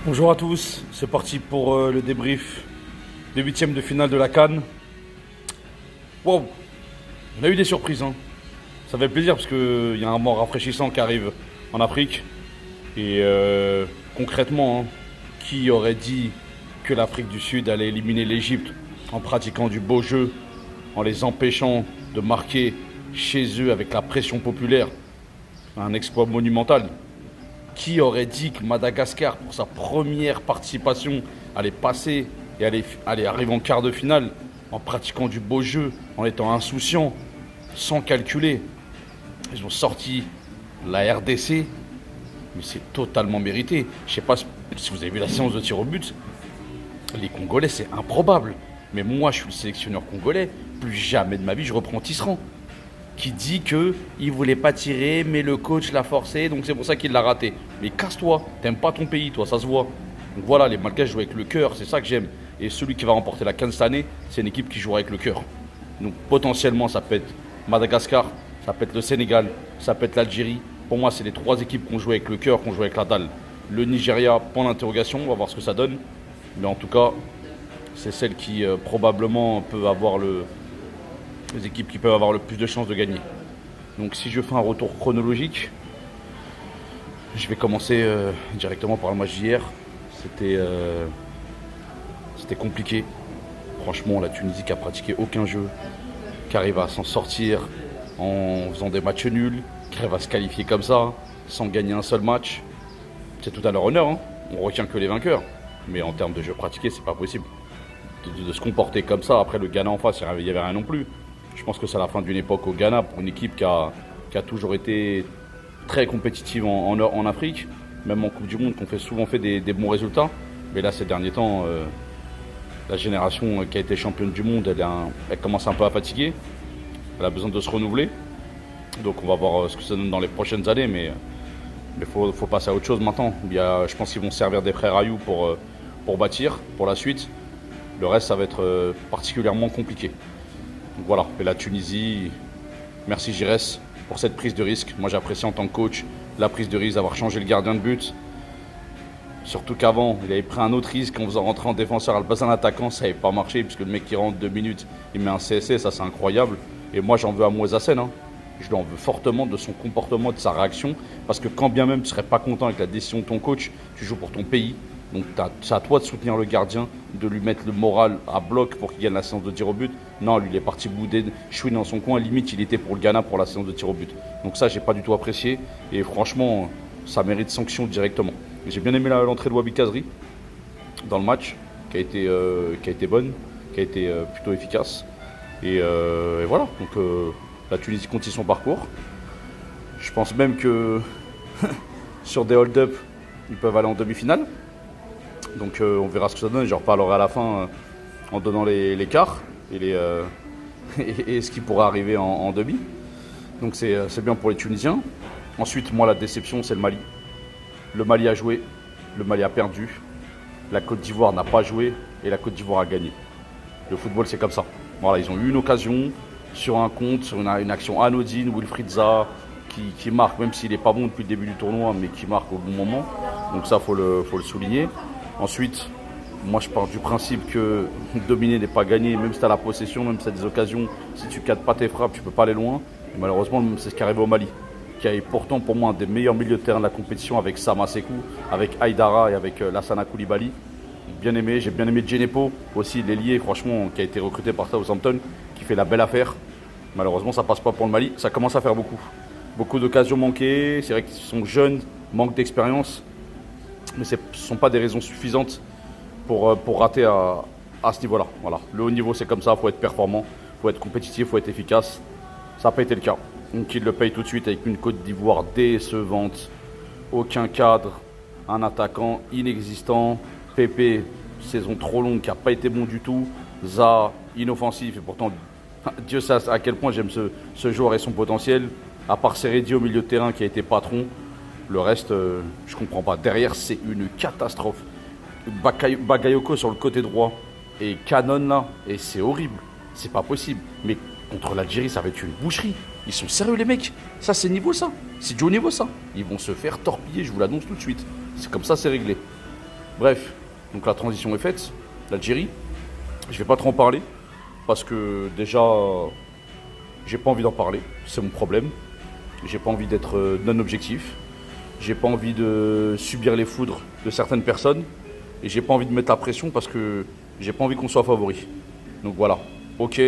Bonjour à tous, c'est parti pour le débrief des huitièmes de finale de la CAN. Wow, on a eu des surprises, hein. Ça fait plaisir parce qu'il y a un moment rafraîchissant qui arrive en Afrique. Et concrètement, hein, qui aurait dit que l'Afrique du Sud allait éliminer l'Égypte en pratiquant du beau jeu, en les empêchant de marquer chez eux avec la pression populaire? Un exploit monumental. Qui aurait dit que Madagascar, pour sa première participation, allait passer et allait arriver en quart de finale en pratiquant du beau jeu, en étant insouciant, sans calculer? Ils ont sorti la RDC, mais c'est totalement mérité. Je ne sais pas si vous avez vu la séance de tir au but. Les Congolais, c'est improbable. Mais moi, je suis le sélectionneur congolais. Plus jamais de ma vie, je reprends Tisserand, qui dit qu'il ne voulait pas tirer, mais le coach l'a forcé, donc c'est pour ça qu'il l'a raté. Mais casse-toi, t'aimes pas ton pays, toi, ça se voit. Donc voilà, les Malgaches jouent avec le cœur, c'est ça que j'aime. Et celui qui va remporter la CAN cette année, c'est une équipe qui jouera avec le cœur. Donc potentiellement, ça peut être Madagascar, ça peut être le Sénégal, ça peut être l'Algérie. Pour moi, c'est les trois équipes qui ont joué avec le cœur, qui ont joué avec la dalle. Le Nigeria, point d'interrogation, on va voir ce que ça donne. Mais en tout cas, c'est celle qui probablement peut avoir les équipes qui peuvent avoir le plus de chances de gagner. Donc si je fais un retour chronologique, je vais commencer directement par le match d'hier. C'était compliqué. Franchement, la Tunisie qui a pratiqué aucun jeu, qui arrive à s'en sortir en faisant des matchs nuls, qui arrive à se qualifier comme ça, sans gagner un seul match, c'est tout à leur honneur, hein. On retient que les vainqueurs. Mais en termes de jeu pratiqué, c'est pas possible. De se comporter comme ça, après le Ghana en face, il n'y avait rien non plus. Je pense que c'est la fin d'une époque au Ghana pour une équipe qui a toujours été très compétitive en Afrique, même en Coupe du Monde, qui ont souvent fait des bons résultats. Mais là, ces derniers temps, la génération qui a été championne du monde, elle commence un peu à fatiguer. Elle a besoin de se renouveler. Donc on va voir ce que ça donne dans les prochaines années. Mais faut passer à autre chose maintenant. Je pense qu'ils vont servir des frères Ayou pour bâtir, pour la suite. Le reste, ça va être particulièrement compliqué. Donc voilà, et la Tunisie, merci Giresse pour cette prise de risque. Moi j'apprécie en tant que coach la prise de risque d'avoir changé le gardien de but. Surtout qu'avant, il avait pris un autre risque en faisant rentrer en défenseur à la place d'un attaquant, ça n'avait pas marché puisque le mec qui rentre 2 minutes, il met un CSC, ça c'est incroyable. Et moi j'en veux à Moussa Sen, hein. Je lui en veux fortement de son comportement, de sa réaction. Parce que quand bien même tu ne serais pas content avec la décision de ton coach, tu joues pour ton pays. Donc c'est à toi de soutenir le gardien, de lui mettre le moral à bloc pour qu'il gagne la séance de tir au but. Non, lui il est parti bouder, chouiner dans son coin, limite il était pour le Ghana pour la séance de tir au but. Donc ça j'ai pas du tout apprécié et franchement ça mérite sanction directement. J'ai bien aimé l'entrée de Wabi Kazri dans le match, qui a été bonne, qui a été plutôt efficace. Et voilà, donc la Tunisie continue son parcours. Je pense même que sur des hold-up, ils peuvent aller en demi-finale. Donc on verra ce que ça donne, je reparlerai à la fin en donnant les quarts et, et ce qui pourrait arriver en demi. Donc c'est bien pour les Tunisiens. Ensuite, moi la déception c'est le Mali. Le Mali a joué, le Mali a perdu, la Côte d'Ivoire n'a pas joué et la Côte d'Ivoire a gagné. Le football c'est comme ça. Voilà, ils ont eu une occasion sur un compte, sur une action anodine, Wilfried Zaha qui marque, même s'il n'est pas bon depuis le début du tournoi, mais qui marque au bon moment. Donc ça faut le souligner. Ensuite, moi je pars du principe que dominer n'est pas gagné, même si tu as la possession, même si tu as des occasions, si tu ne cadres pas tes frappes, tu ne peux pas aller loin. Et malheureusement, c'est ce qui arrive au Mali, qui est pourtant pour moi un des meilleurs milieux de terrain de la compétition avec Sama Sekou, avec Aïdara et avec Lassana Koulibaly. J'ai bien aimé Djenepo, aussi l'ailier, franchement, qui a été recruté par Southampton, qui fait la belle affaire. Malheureusement, ça passe pas pour le Mali, ça commence à faire beaucoup. Beaucoup d'occasions manquées, c'est vrai qu'ils sont jeunes, manquent d'expérience. Mais ce ne sont pas des raisons suffisantes pour rater à ce niveau-là. Voilà. Le haut niveau, c'est comme ça, il faut être performant, il faut être compétitif, il faut être efficace. Ça n'a pas été le cas. Donc il le paye tout de suite avec une Côte d'Ivoire décevante. Aucun cadre, un attaquant inexistant. Pépé, saison trop longue, qui n'a pas été bon du tout. Zaha, inoffensif, et pourtant, Dieu sait à quel point j'aime ce joueur et son potentiel. À part Seredi au milieu de terrain qui a été patron. Le reste, je comprends pas. Derrière, c'est une catastrophe. Bagayoko sur le côté droit et Canon là, et c'est horrible. C'est pas possible. Mais contre l'Algérie, ça va être une boucherie. Ils sont sérieux les mecs. Ça c'est niveau ça. C'est du haut niveau ça. Ils vont se faire torpiller, je vous l'annonce tout de suite. C'est comme ça, c'est réglé. Bref, donc la transition est faite. L'Algérie, je ne vais pas trop en parler parce que déjà, j'ai pas envie d'en parler. C'est mon problème. J'ai pas envie d'être non objectif. J'ai pas envie de subir les foudres de certaines personnes. Et j'ai pas envie de mettre la pression parce que j'ai pas envie qu'on soit favori. Donc voilà. Ok,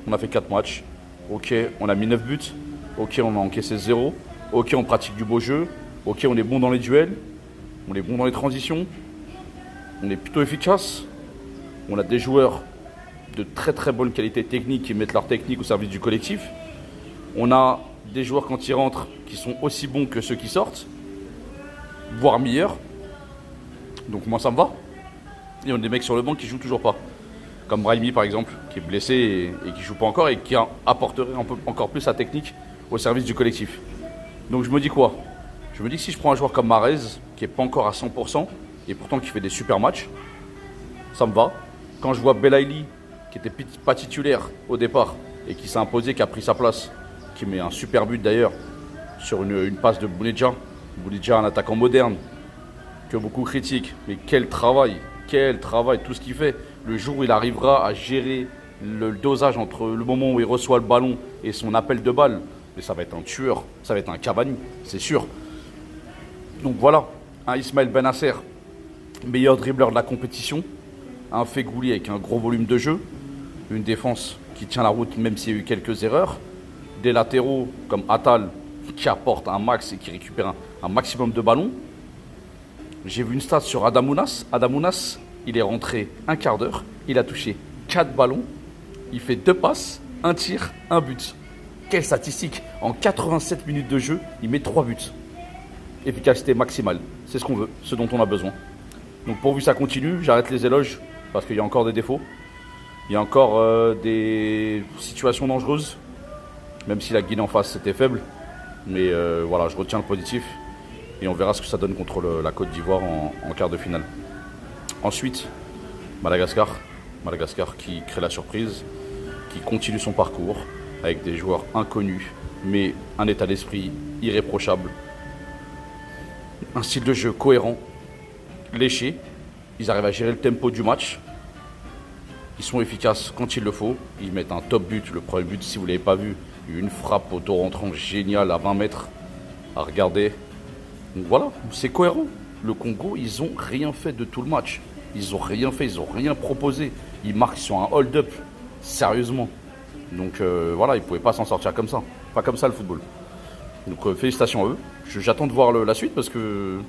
on a fait 4 matchs. Ok, on a mis 9 buts. Ok, on a encaissé 0. Ok, on pratique du beau jeu. Ok, on est bon dans les duels. On est bon dans les transitions. On est plutôt efficace. On a des joueurs de très très bonne qualité technique qui mettent leur technique au service du collectif. On a des joueurs quand ils rentrent qui sont aussi bons que ceux qui sortent, voire meilleurs. Donc moi ça me va. Et on a des mecs sur le banc qui jouent toujours pas. Comme Brahimi par exemple, qui est blessé et qui joue pas encore et qui apporterait encore plus sa technique au service du collectif. Donc je me dis quoi? Je me dis que si je prends un joueur comme Mahrez, qui n'est pas encore à 100%, et pourtant qui fait des super matchs, ça me va. Quand je vois Belaïli, qui n'était pas titulaire au départ, et qui s'est imposé, qui a pris sa place, qui met un super but d'ailleurs, sur une passe de Bounedjah. Bounedjah, un attaquant moderne, que beaucoup critiquent, mais quel travail, tout ce qu'il fait. Le jour où il arrivera à gérer le dosage entre le moment où il reçoit le ballon et son appel de balle, mais ça va être un tueur, ça va être un Cavani, c'est sûr. Donc voilà, un Ismaël Bennacer, meilleur dribbleur de la compétition, un Fegouli avec un gros volume de jeu, une défense qui tient la route même s'il y a eu quelques erreurs, des latéraux comme Attal qui apporte un max et qui récupère un maximum de ballons. J'ai vu une stat sur Adamounas. Adamounas, il est rentré un quart d'heure, il a touché 4 ballons, il fait 2 passes, 1 tir, 1 but. Quelle statistique! En 87 minutes de jeu, il met 3 buts. Efficacité maximale, c'est ce qu'on veut, ce dont on a besoin. Donc pourvu que ça continue, j'arrête les éloges parce qu'il y a encore des défauts. Il y a encore des situations dangereuses, même si la Guinée en face c'était faible. Mais voilà, je retiens le positif et on verra ce que ça donne contre la Côte d'Ivoire en quart de finale. Ensuite, Madagascar. Madagascar qui crée la surprise, qui continue son parcours avec des joueurs inconnus, mais un état d'esprit irréprochable. Un style de jeu cohérent, léché. Ils arrivent à gérer le tempo du match. Ils sont efficaces quand il le faut. Ils mettent un top but. Le premier but, si vous ne l'avez pas vu, une frappe au dos rentrant géniale à 20 mètres à regarder. Donc voilà, c'est cohérent. Le Congo, ils n'ont rien fait de tout le match. Ils n'ont rien fait, ils n'ont rien proposé. Ils marquent sur un hold-up, sérieusement. Donc voilà, ils ne pouvaient pas s'en sortir comme ça. Pas comme ça le football. Donc félicitations à eux. J'attends de voir la suite parce que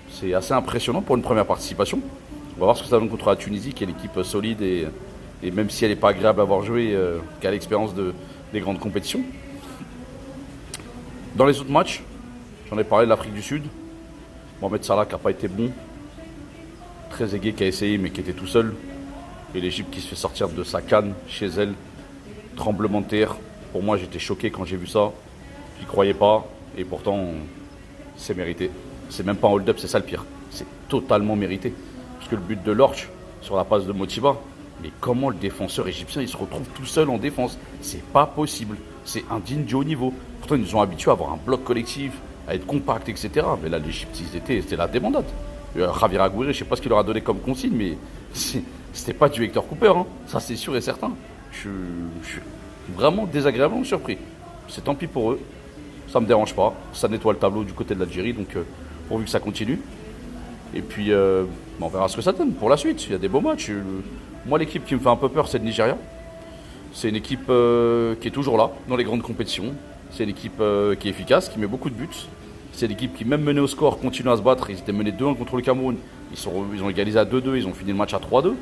c'est assez impressionnant pour une première participation. On va voir ce que ça donne contre la Tunisie, qui est l'équipe solide et même si elle n'est pas agréable à avoir joué, qui a l'expérience des grandes compétitions. Dans les autres matchs, j'en ai parlé de l'Afrique du Sud. Mohamed Salah qui n'a pas été bon. Très aigué qui a essayé mais qui était tout seul. Et l'Égypte qui se fait sortir de sa canne chez elle. Tremblement de terre. Pour moi, j'étais choqué quand j'ai vu ça. J'y croyais pas. Et pourtant, c'est mérité. C'est même pas un hold-up, c'est ça le pire. C'est totalement mérité. Parce que le but de Lorch sur la passe de Motiba, mais comment le défenseur égyptien il se retrouve tout seul en défense? C'est pas possible. C'est indigne du haut niveau. Pourtant, ils nous ont habitués à avoir un bloc collectif, à être compact, etc. Mais là, l'Égypte, c'était la débandade. Javier Aguirre, je ne sais pas ce qu'il leur a donné comme consigne, mais c'était pas du Hector Cooper. Hein. Ça, c'est sûr et certain. Je suis vraiment désagréablement surpris. C'est tant pis pour eux. Ça me dérange pas. Ça nettoie le tableau du côté de l'Algérie, donc pourvu que ça continue. Et puis, on verra ce que ça donne pour la suite. Il y a des beaux matchs. Moi, l'équipe qui me fait un peu peur, c'est le Nigeria. C'est une équipe qui est toujours là, dans les grandes compétitions. C'est une équipe qui est efficace, qui met beaucoup de buts. C'est l'équipe qui, même menée au score, continue à se battre. Ils étaient menés 2-1 contre le Cameroun. Ils ont égalisé à 2-2. Ils ont fini le match à 3-2.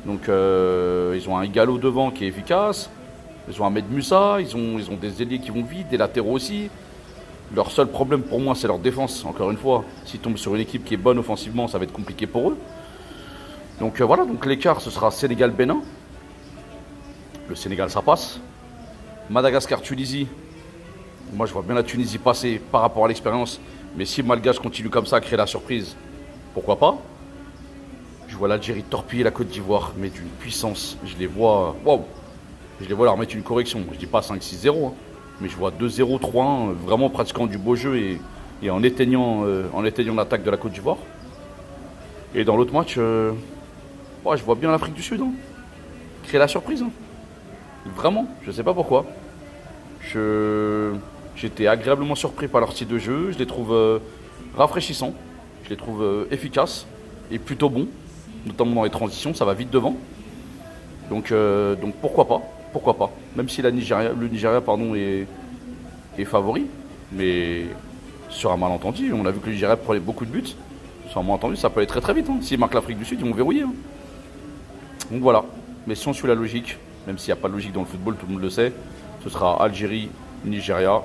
Donc, ils ont un Igalo devant qui est efficace. Ils ont Ahmed Musa. Ils ont des ailiers qui vont vite, des latéraux aussi. Leur seul problème pour moi, c'est leur défense. Encore une fois, s'ils tombent sur une équipe qui est bonne offensivement, ça va être compliqué pour eux. Donc voilà, donc l'écart, ce sera Sénégal-Bénin. Le Sénégal, ça passe. Madagascar-Tunisie. Moi, je vois bien la Tunisie passer par rapport à l'expérience. Mais si Malgache continue comme ça à créer la surprise, pourquoi pas? Je vois l'Algérie torpiller la Côte d'Ivoire, mais d'une puissance. Je les vois... Waouh! Je les vois leur mettre une correction. Je dis pas 5-6-0, hein, mais je vois 2-0, 3-1, vraiment pratiquant du beau jeu et en éteignant l'attaque de la Côte d'Ivoire. Et dans l'autre match, ouais, je vois bien l'Afrique du Sud, hein, créer la surprise. Hein. Vraiment, je sais pas pourquoi. J'étais agréablement surpris par leur style de jeu. Je les trouve rafraîchissants. Je les trouve efficaces et plutôt bons, notamment dans les transitions. Ça va vite devant. Donc pourquoi pas? Pourquoi pas? Même si le Nigeria pardon, est favori. Mais sur un malentendu, on a vu que le Nigeria prenait beaucoup de buts. Sur un malentendu, ça peut aller très très vite. Hein. S'ils marquent l'Afrique du Sud, ils vont verrouiller. Hein. Donc voilà. Mais si on suit la logique, même s'il n'y a pas de logique dans le football, tout le monde le sait, ce sera Algérie, Nigeria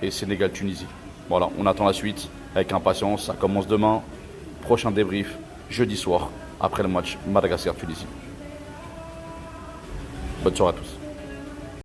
et Sénégal-Tunisie. Voilà, on attend la suite avec impatience. Ça commence demain. Prochain débrief, jeudi soir, après le match Madagascar-Tunisie. Bonne soirée à tous.